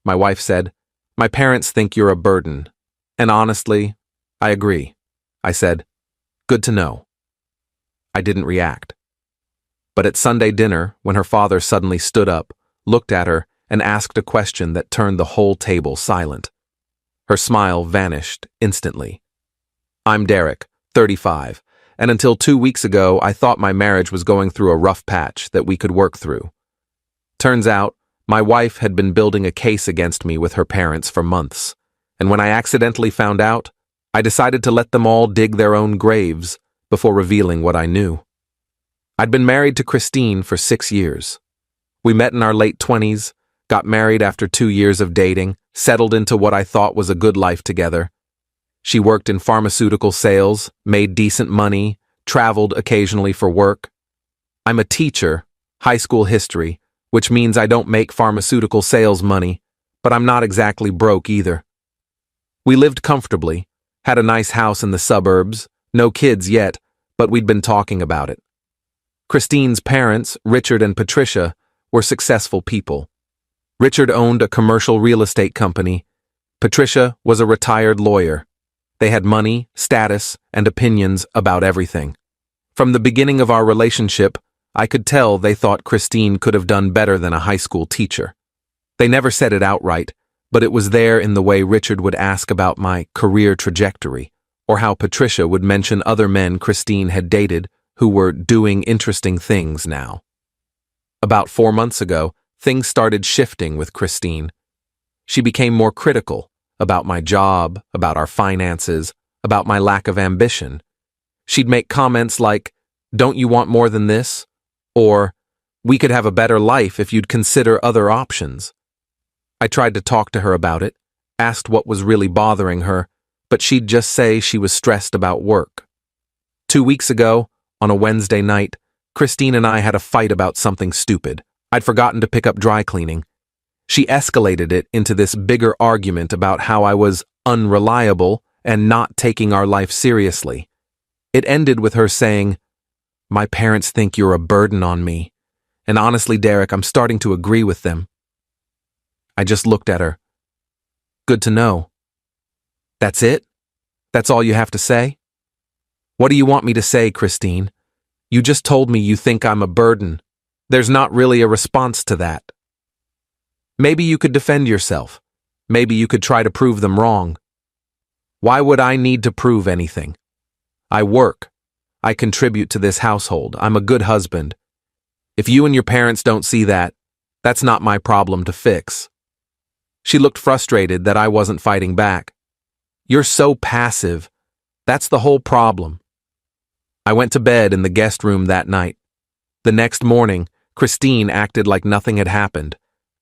my wife said. My parents think you're a burden. And honestly, I agree. I said, good to know. I didn't react. But at Sunday dinner, when her father suddenly stood up, looked at her, and asked a question that turned the whole table silent, her smile vanished instantly. I'm Derek, 35, and until 2 weeks ago, I thought my marriage was going through a rough patch that we could work through. Turns out, my wife had been building a case against me with her parents for months, and when I accidentally found out, I decided to let them all dig their own graves before revealing what I knew. I'd been married to Christine for 6 years. We met in our late 20s, got married after 2 years of dating, settled into what I thought was a good life together. She worked in pharmaceutical sales, made decent money, traveled occasionally for work. I'm a teacher, high school history, which means I don't make pharmaceutical sales money, but I'm not exactly broke either. We lived comfortably, had a nice house in the suburbs, no kids yet, but we'd been talking about it. Christine's parents, Richard and Patricia, were successful people. Richard owned a commercial real estate company. Patricia was a retired lawyer. They had money, status, and opinions about everything. From the beginning of our relationship, I could tell they thought Christine could have done better than a high school teacher. They never said it outright, but it was there in the way Richard would ask about my career trajectory, or how Patricia would mention other men Christine had dated who were doing interesting things now. About 4 months ago, things started shifting with Christine. She became more critical about my job, about our finances, about my lack of ambition. She'd make comments like, "Don't you want more than this?" Or, "We could have a better life if you'd consider other options." I tried to talk to her about it, asked what was really bothering her, but she'd just say she was stressed about work. 2 weeks ago, on a Wednesday night, Christine and I had a fight about something stupid. I'd forgotten to pick up dry cleaning. She escalated it into this bigger argument about how I was unreliable and not taking our life seriously. It ended with her saying, "My parents think you're a burden on me. And honestly, Derek, I'm starting to agree with them." I just looked at her. Good to know. That's it? That's all you have to say? What do you want me to say, Christine? You just told me you think I'm a burden. There's not really a response to that. Maybe you could defend yourself. Maybe you could try to prove them wrong. Why would I need to prove anything? I work. I contribute to this household. I'm a good husband. If you and your parents don't see that, that's not my problem to fix. She looked frustrated that I wasn't fighting back. You're so passive. That's the whole problem. I went to bed in the guest room that night. The next morning, Christine acted like nothing had happened.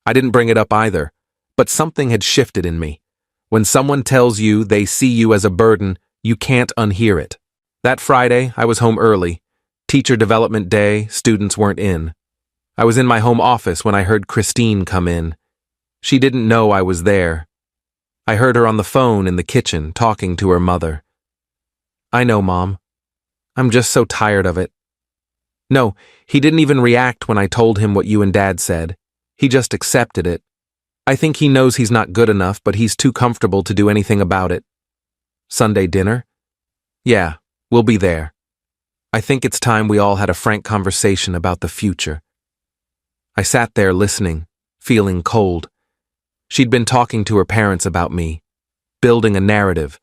I didn't bring it up either, but something had shifted in me. When someone tells you they see you as a burden, you can't unhear it. That Friday, I was home early. Teacher development day, students weren't in. I was in my home office when I heard Christine come in. She didn't know I was there. I heard her on the phone in the kitchen talking to her mother. I know, Mom. I'm just so tired of it. No, he didn't even react when I told him what you and Dad said. He just accepted it. I think he knows he's not good enough, but he's too comfortable to do anything about it. Sunday dinner? Yeah, we'll be there. I think it's time we all had a frank conversation about the future. I sat there listening, feeling cold. She'd been talking to her parents about me, building a narrative,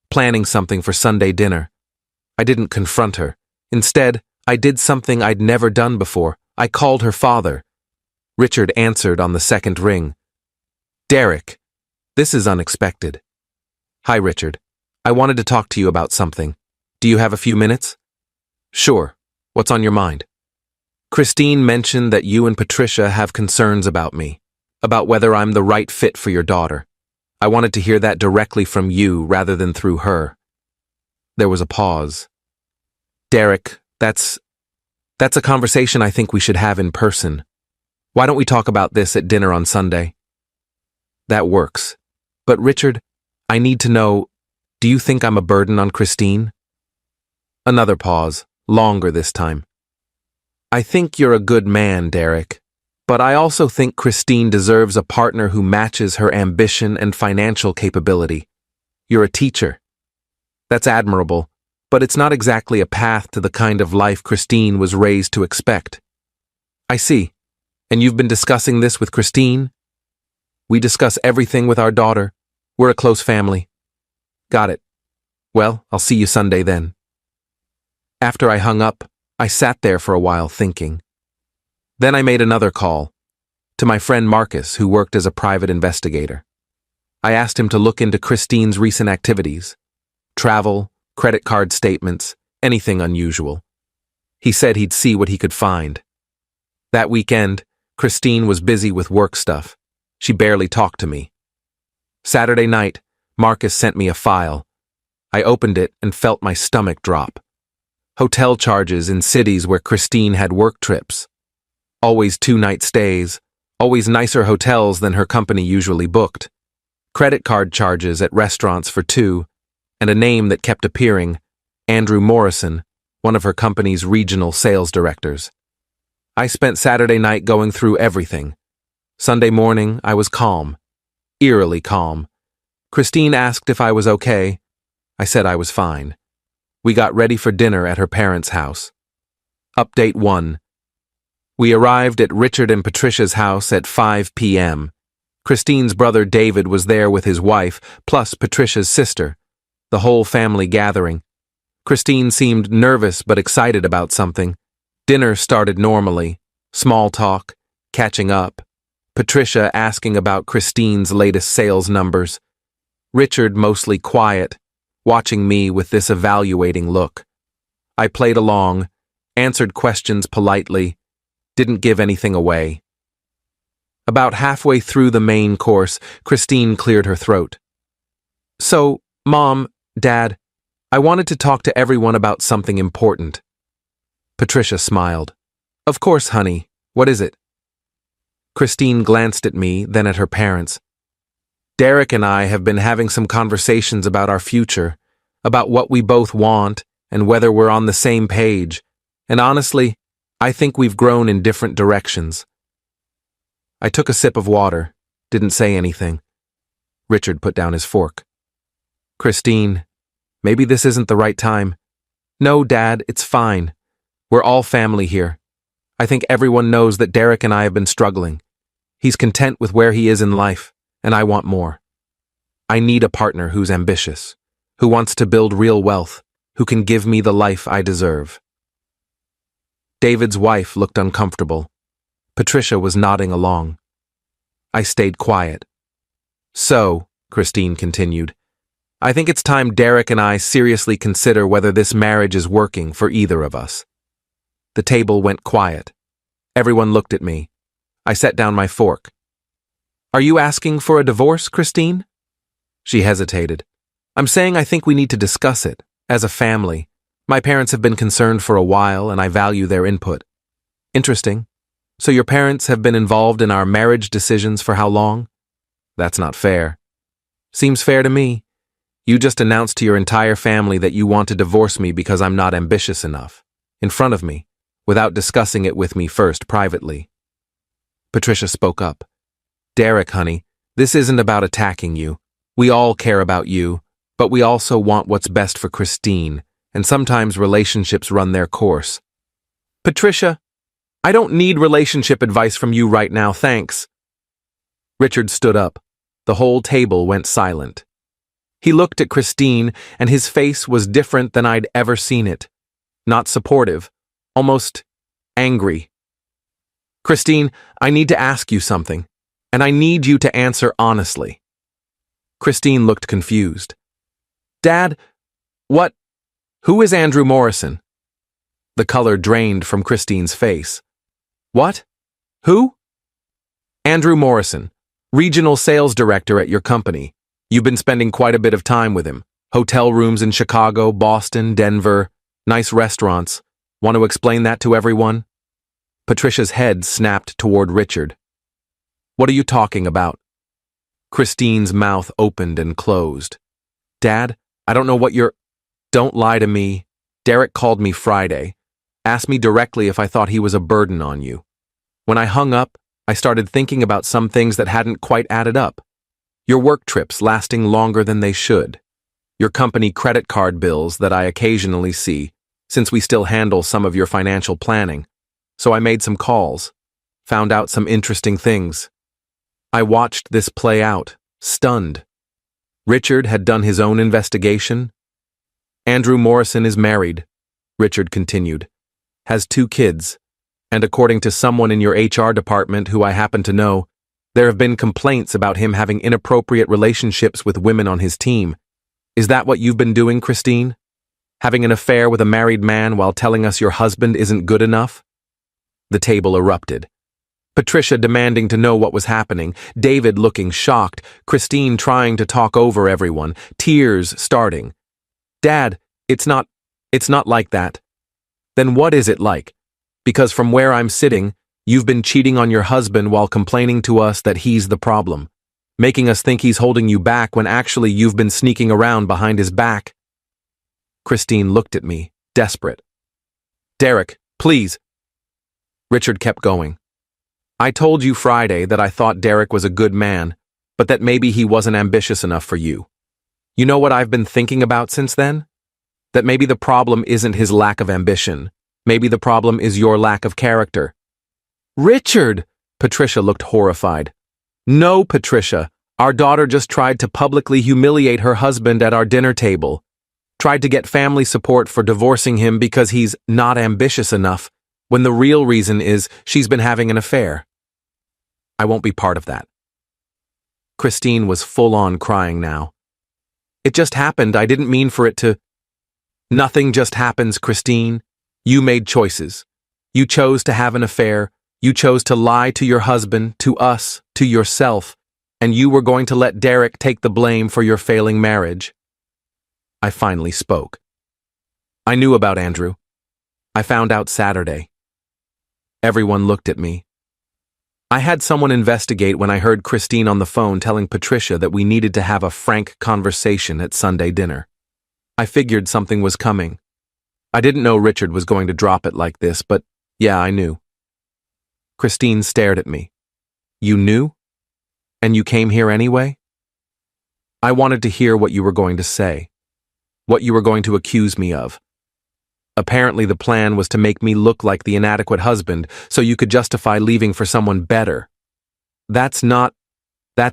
planning something for Sunday dinner. I didn't confront her. Instead, I did something I'd never done before. I called her father. Richard answered on the second ring. Derek, this is unexpected. Hi, Richard. I wanted to talk to you about something. Do you have a few minutes? Sure. What's on your mind? Christine mentioned that you and Patricia have concerns about me, about whether I'm the right fit for your daughter. I wanted to hear that directly from you rather than through her. There was a pause. Derek, that's a conversation I think we should have in person. Why don't we talk about this at dinner on Sunday? That works. But Richard, I need to know, do you think I'm a burden on Christine? Another pause, longer this time. I think you're a good man, Derek, But I also think Christine deserves a partner who matches her ambition and financial capability. You're a teacher. That's admirable, but it's not exactly a path to the kind of life Christine was raised to expect. I see. And you've been discussing this with Christine? We discuss everything with our daughter. We're a close family. Got it. Well, I'll see you Sunday then. After I hung up, I sat there for a while thinking. Then I made another call to my friend Marcus, who worked as a private investigator. I asked him to look into Christine's recent activities, travel, credit card statements, anything unusual. He said he'd see what he could find. That weekend, Christine was busy with work stuff. She barely talked to me. Saturday night, Marcus sent me a file. I opened it and felt my stomach drop. Hotel charges in cities where Christine had work trips. Always 2-night stays, always nicer hotels than her company usually booked. Credit card charges at restaurants for two, and a name that kept appearing, Andrew Morrison, one of her company's regional sales directors. I spent Saturday night going through everything. Sunday morning, I was calm, eerily calm. Christine asked if I was okay. I said I was fine. We got ready for dinner at her parents' house. Update 1. We arrived at Richard and Patricia's house at 5 p.m. Christine's brother David was there with his wife, plus Patricia's sister. The whole family gathering. Christine seemed nervous but excited about something. Dinner started normally. Small talk, catching up. Patricia asking about Christine's latest sales numbers. Richard mostly quiet, watching me with this evaluating look. I played along, answered questions politely, didn't give anything away. About halfway through the main course, Christine cleared her throat. So, Mom, Dad, I wanted to talk to everyone about something important. Patricia smiled. Of course, honey. What is it? Christine glanced at me, then at her parents. Derek and I have been having some conversations about our future, about what we both want and whether we're on the same page, and honestly, I think we've grown in different directions. I took a sip of water, didn't say anything. Richard put down his fork. Christine, maybe this isn't the right time. No, Dad, it's fine. We're all family here. I think everyone knows that Derek and I have been struggling. He's content with where he is in life, and I want more. I need a partner who's ambitious, who wants to build real wealth, who can give me the life I deserve. David's wife looked uncomfortable. Patricia was nodding along. I stayed quiet. So, Christine continued, I think it's time Derek and I seriously consider whether this marriage is working for either of us. The table went quiet. Everyone looked at me. I set down my fork. Are you asking for a divorce, Christine? She hesitated. I'm saying I think we need to discuss it, as a family. My parents have been concerned for a while, and I value their input. Interesting. So your parents have been involved in our marriage decisions for how long? That's not fair. Seems fair to me. You just announced to your entire family that you want to divorce me because I'm not ambitious enough. In front of me, without discussing it with me first privately. Patricia spoke up. Derek, honey, this isn't about attacking you. We all care about you, but we also want what's best for Christine, and sometimes relationships run their course. Patricia, I don't need relationship advice from you right now, thanks. Richard stood up. The whole table went silent. He looked at Christine, and his face was different than I'd ever seen it. Not supportive, almost angry. Christine, I need to ask you something, and I need you to answer honestly. Christine looked confused. Dad, what? Who is Andrew Morrison? The color drained from Christine's face. What? Who? Andrew Morrison, regional sales director at your company. You've been spending quite a bit of time with him. Hotel rooms in Chicago, Boston, Denver, nice restaurants. Want to explain that to everyone? Patricia's head snapped toward Richard. What are you talking about? Christine's mouth opened and closed. Dad, I don't know what you're... Don't lie to me. Derek called me Friday. Asked me directly if I thought he was a burden on you. When I hung up, I started thinking about some things that hadn't quite added up. Your work trips lasting longer than they should. Your company credit card bills that I occasionally see, since we still handle some of your financial planning. So I made some calls, found out some interesting things. I watched this play out, stunned. Richard had done his own investigation. Andrew Morrison is married, Richard continued, has 2 kids, and according to someone in your HR department who I happen to know, there have been complaints about him having inappropriate relationships with women on his team. Is that what you've been doing, Christine? Having an affair with a married man while telling us your husband isn't good enough? The table erupted. Patricia demanding to know what was happening, David looking shocked, Christine trying to talk over everyone, tears starting. Dad, it's not like that. Then what is it like? Because from where I'm sitting, you've been cheating on your husband while complaining to us that he's the problem, making us think he's holding you back when actually you've been sneaking around behind his back. Christine looked at me, desperate. Derek, please. Richard kept going. I told you Friday that I thought Derek was a good man, but that maybe he wasn't ambitious enough for you. You know what I've been thinking about since then? That maybe the problem isn't his lack of ambition. Maybe the problem is your lack of character. Richard! Patricia looked horrified. No, Patricia. Our daughter just tried to publicly humiliate her husband at our dinner table. Tried to get family support for divorcing him because he's not ambitious enough, when the real reason is she's been having an affair. I won't be part of that. Christine was full-on crying now. It just happened. I didn't mean for it to... Nothing just happens, Christine. You made choices. You chose to have an affair. You chose to lie to your husband, to us, to yourself, and you were going to let Derek take the blame for your failing marriage. I finally spoke. I knew about Andrew. I found out Saturday. Everyone looked at me. I had someone investigate when I heard Christine on the phone telling Patricia that we needed to have a frank conversation at Sunday dinner. I figured something was coming. I didn't know Richard was going to drop it like this, but yeah, I knew. Christine stared at me. You knew? And you came here anyway? I wanted to hear what you were going to say. What you were going to accuse me of. Apparently the plan was to make me look like the inadequate husband so you could justify leaving for someone better. That's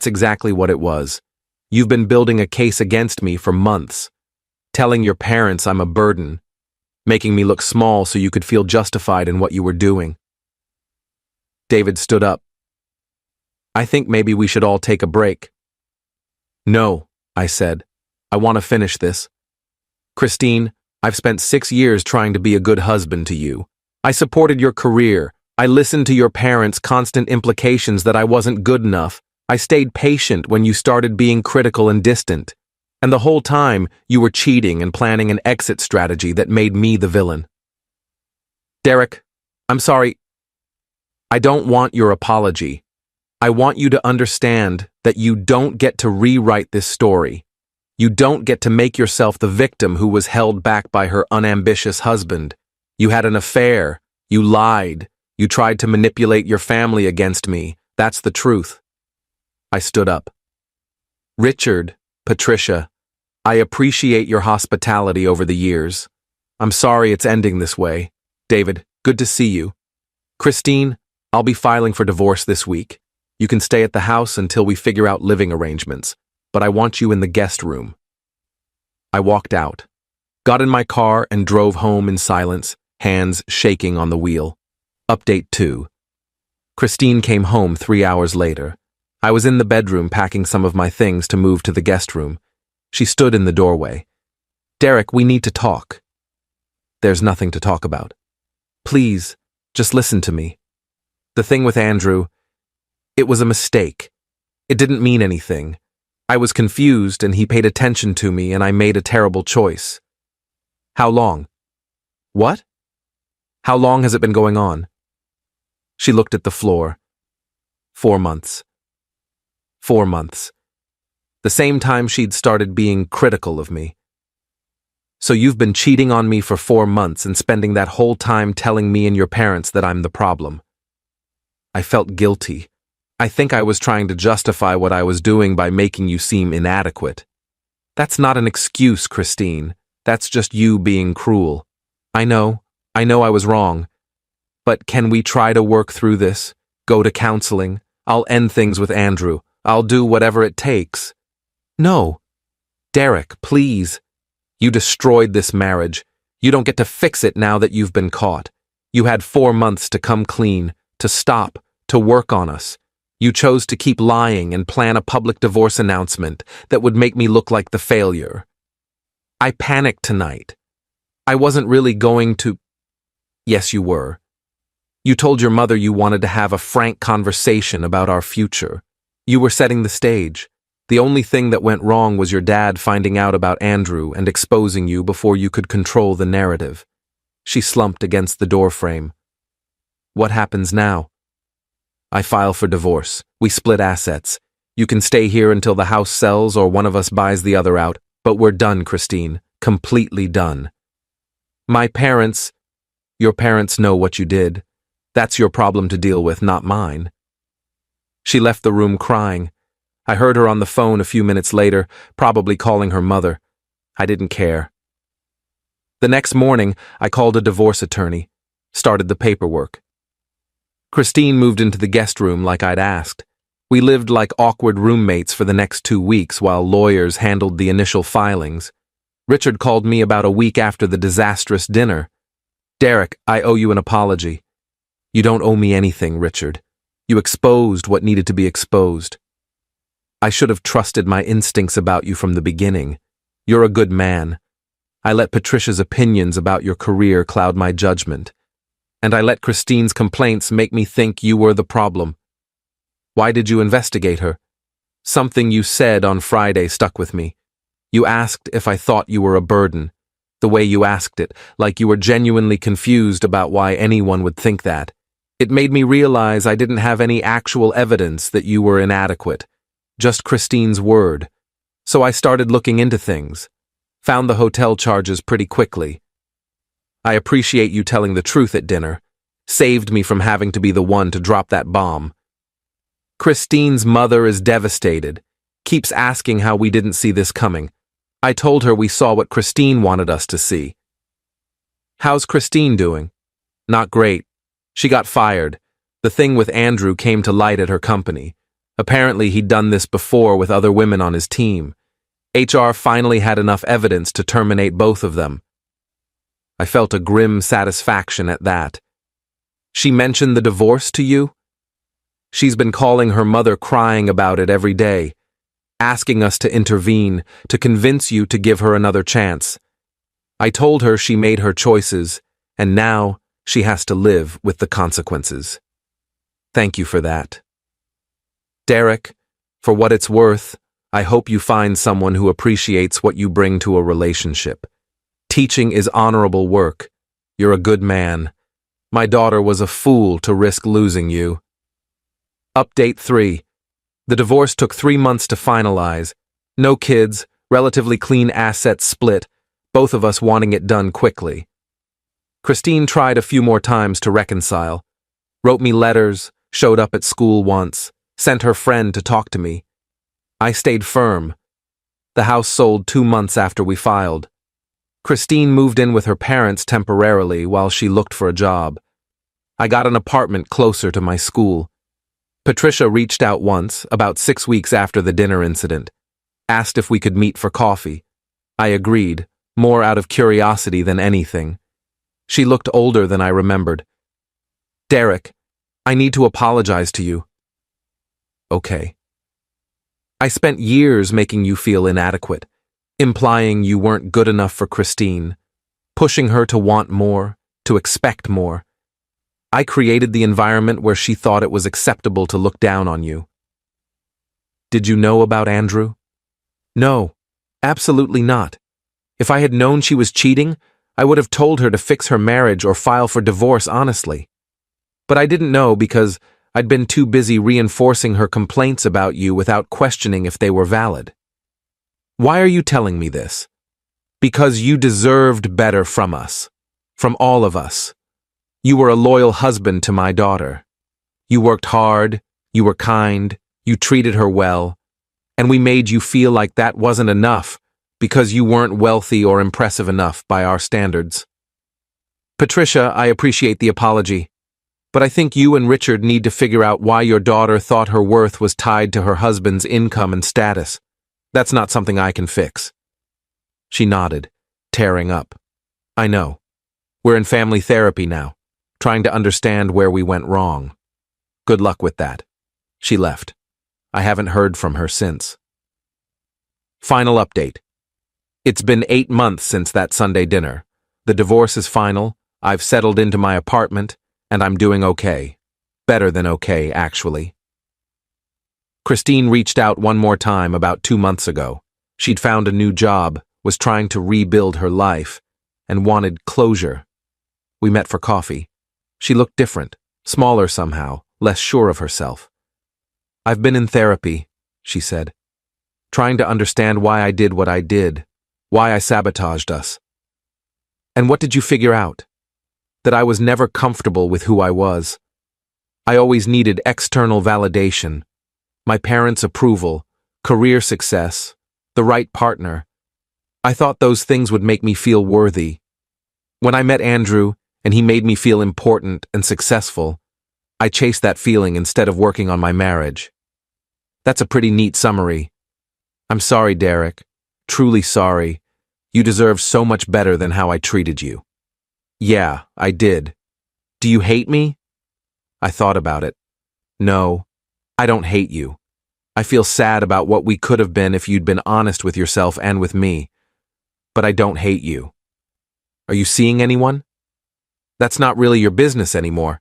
exactly what it was. You've been building a case against me for months. Telling your parents I'm a burden. Making me look small so you could feel justified in what you were doing. David stood up. I think maybe we should all take a break. No, I said. I want to finish this. Christine, I've spent 6 years trying to be a good husband to you. I supported your career. I listened to your parents' constant implications that I wasn't good enough. I stayed patient when you started being critical and distant. And the whole time, you were cheating and planning an exit strategy that made me the villain. Derek, I'm sorry. I don't want your apology. I want you to understand that you don't get to rewrite this story. You don't get to make yourself the victim who was held back by her unambitious husband. You had an affair. You lied. You tried to manipulate your family against me. That's the truth. I stood up. Richard, Patricia, I appreciate your hospitality over the years. I'm sorry it's ending this way. David, good to see you. Christine, I'll be filing for divorce this week. You can stay at the house until we figure out living arrangements, but I want you in the guest room. I walked out, got in my car and drove home in silence, hands shaking on the wheel. Update 2. Christine came home 3 hours later. I was in the bedroom packing some of my things to move to the guest room. She stood in the doorway. Derek, we need to talk. There's nothing to talk about. Please, just listen to me. The thing with Andrew, it was a mistake. It didn't mean anything. I was confused and he paid attention to me and I made a terrible choice. How long? What? How long has it been going on? She looked at the floor. 4 months. 4 months. The same time she'd started being critical of me. So you've been cheating on me for 4 months and spending that whole time telling me and your parents that I'm the problem. I felt guilty. I think I was trying to justify what I was doing by making you seem inadequate. That's not an excuse, Christine. That's just you being cruel. I know I was wrong. But can we try to work through this? Go to counseling? I'll end things with Andrew. I'll do whatever it takes. No. Derek, please. You destroyed this marriage. You don't get to fix it now that you've been caught. You had 4 months to come clean, to stop, to work on us. You chose to keep lying and plan a public divorce announcement that would make me look like the failure. I panicked tonight. I wasn't really going to... Yes, you were. You told your mother you wanted to have a frank conversation about our future. You were setting the stage. The only thing that went wrong was your dad finding out about Andrew and exposing you before you could control the narrative. She slumped against the doorframe. What happens now? I file for divorce. We split assets. You can stay here until the house sells or one of us buys the other out, but we're done, Christine. Completely done. Your parents know what you did. That's your problem to deal with, not mine. She left the room crying. I heard her on the phone a few minutes later, probably calling her mother. I didn't care. The next morning, I called a divorce attorney, started the paperwork. Christine moved into the guest room like I'd asked. We lived like awkward roommates for the next 2 weeks while lawyers handled the initial filings. Richard called me about a week after the disastrous dinner. Derek, I owe you an apology. You don't owe me anything, Richard. You exposed what needed to be exposed. I should have trusted my instincts about you from the beginning. You're a good man. I let Patricia's opinions about your career cloud my judgment. And I let Christine's complaints make me think you were the problem. Why did you investigate her? Something you said on Friday stuck with me. You asked if I thought you were a burden. The way you asked it, like you were genuinely confused about why anyone would think that. It made me realize I didn't have any actual evidence that you were inadequate. Just Christine's word. So I started looking into things. Found the hotel charges pretty quickly. I appreciate you telling the truth at dinner. Saved me from having to be the one to drop that bomb. Christine's mother is devastated. Keeps asking how we didn't see this coming. I told her we saw what Christine wanted us to see. How's Christine doing? Not great. She got fired. The thing with Andrew came to light at her company. Apparently he'd done this before with other women on his team. HR finally had enough evidence to terminate both of them. I felt a grim satisfaction at that. She mentioned the divorce to you? She's been calling her mother crying about it every day, asking us to intervene, to convince you to give her another chance. I told her she made her choices, and now she has to live with the consequences. Thank you for that. Derek, for what it's worth, I hope you find someone who appreciates what you bring to a relationship. Teaching is honorable work. You're a good man. My daughter was a fool to risk losing you. Update 3. The divorce took 3 months to finalize. No kids, relatively clean assets split, both of us wanting it done quickly. Christine tried a few more times to reconcile. Wrote me letters, showed up at school once, sent her friend to talk to me. I stayed firm. The house sold 2 months after we filed. Christine moved in with her parents temporarily while she looked for a job. I got an apartment closer to my school. Patricia reached out once, about 6 weeks after the dinner incident. Asked if we could meet for coffee. I agreed, more out of curiosity than anything. She looked older than I remembered. Derek, I need to apologize to you. Okay. I spent years making you feel inadequate, implying you weren't good enough for Christine, pushing her to want more, to expect more. I created the environment where she thought it was acceptable to look down on you. Did you know about Andrew? No, absolutely not. If I had known she was cheating, I would have told her to fix her marriage or file for divorce honestly. But I didn't know because I'd been too busy reinforcing her complaints about you without questioning if they were valid. Why are you telling me this? Because you deserved better from us. From all of us. You were a loyal husband to my daughter. You worked hard, you were kind, you treated her well, and we made you feel like that wasn't enough because you weren't wealthy or impressive enough by our standards. Patricia, I appreciate the apology, but I think you and Richard need to figure out why your daughter thought her worth was tied to her husband's income and status. That's not something I can fix. She nodded, tearing up. I know. We're in family therapy now, trying to understand where we went wrong. Good luck with that. She left. I haven't heard from her since. Final update. It's been 8 months since that Sunday dinner. The divorce is final, I've settled into my apartment, and I'm doing okay. Better than okay, actually. Christine reached out one more time about 2 months ago. She'd found a new job, was trying to rebuild her life, and wanted closure. We met for coffee. She looked different, smaller somehow, less sure of herself. I've been in therapy, she said, trying to understand why I did what I did, why I sabotaged us. And what did you figure out? That I was never comfortable with who I was. I always needed external validation, my parents' approval, career success, the right partner. I thought those things would make me feel worthy. When I met Andrew and he made me feel important and successful, I chased that feeling instead of working on my marriage. That's a pretty neat summary. I'm sorry, Derek. Truly sorry. You deserve so much better than how I treated you. Yeah, I did. Do you hate me? I thought about it. No, I don't hate you. I feel sad about what we could have been if you'd been honest with yourself and with me. But I don't hate you. Are you seeing anyone? That's not really your business anymore.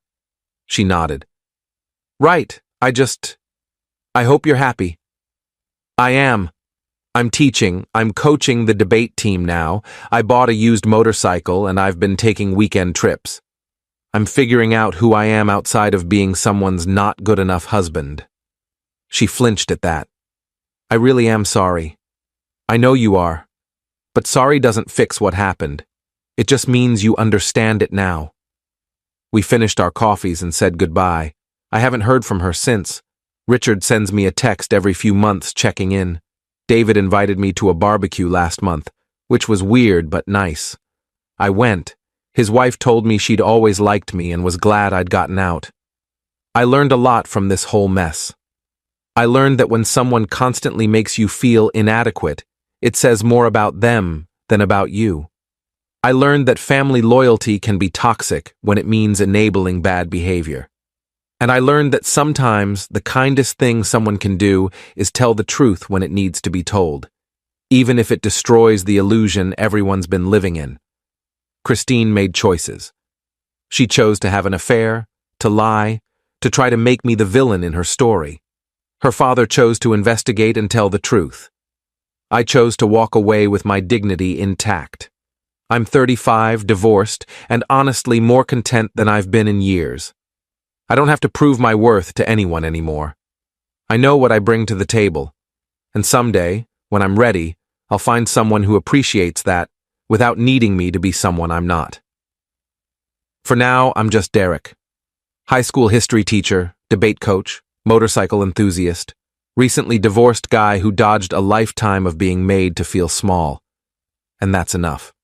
She nodded. Right, I hope you're happy. I am. I'm teaching, I'm coaching the debate team now. I bought a used motorcycle and I've been taking weekend trips. I'm figuring out who I am outside of being someone's not good enough husband. She flinched at that. I really am sorry. I know you are. But sorry doesn't fix what happened. It just means you understand it now. We finished our coffees and said goodbye. I haven't heard from her since. Richard sends me a text every few months checking in. David invited me to a barbecue last month, which was weird but nice. I went. His wife told me she'd always liked me and was glad I'd gotten out. I learned a lot from this whole mess. I learned that when someone constantly makes you feel inadequate, it says more about them than about you. I learned that family loyalty can be toxic when it means enabling bad behavior. And I learned that sometimes the kindest thing someone can do is tell the truth when it needs to be told, even if it destroys the illusion everyone's been living in. Christine made choices. She chose to have an affair, to lie, to try to make me the villain in her story. Her father chose to investigate and tell the truth. I chose to walk away with my dignity intact. I'm 35, divorced, and honestly more content than I've been in years. I don't have to prove my worth to anyone anymore. I know what I bring to the table, and someday, when I'm ready, I'll find someone who appreciates that without needing me to be someone I'm not. For now, I'm just Derek. High school history teacher, debate coach, motorcycle enthusiast, recently divorced guy who dodged a lifetime of being made to feel small. And that's enough.